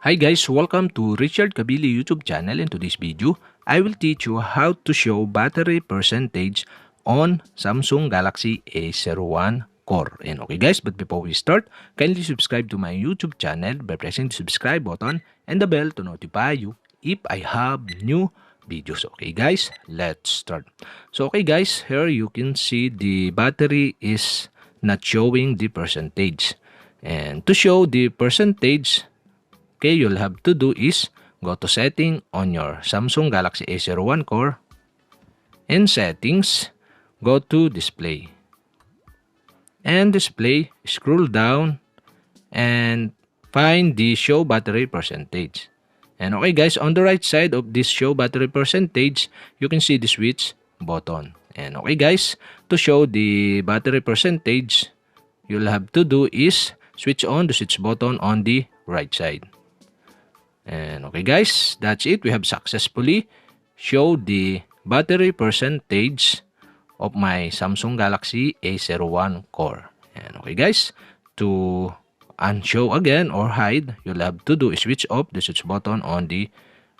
Hi guys, welcome to Richard Kabili YouTube channel. In today's video, I will teach you how to show battery percentage on Samsung Galaxy A01 Core. And okay guys, but before we start, kindly subscribe to my YouTube channel by pressing the subscribe button and the bell to notify you if I have new videos. Okay guys, let's start. So okay guys, here you can see the battery is not showing the percentage. And to show the percentage, okay, you'll have to do is go to setting on your Samsung Galaxy A01 Core. In settings, go to display. And display, scroll down and find the show battery percentage. And okay guys, on the right side of this show battery percentage, you can see the switch button. And okay guys, to show the battery percentage, you'll have to do is switch on the switch button on the right side. And okay guys, that's it. We have successfully showed the battery percentage of my Samsung Galaxy A01 Core. And okay guys, to unshow again or hide, you'll have to do is switch off the switch button on the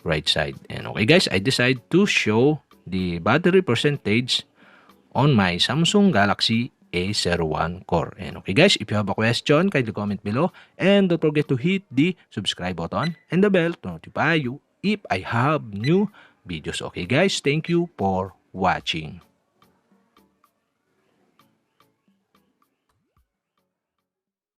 right side. And okay guys, I decide to show the battery percentage on my Samsung Galaxy A01 Core. And okay guys, if you have a question, kindly comment below. And don't forget to hit the subscribe button and the bell to notify you if I have new videos. Okay guys, thank you for watching.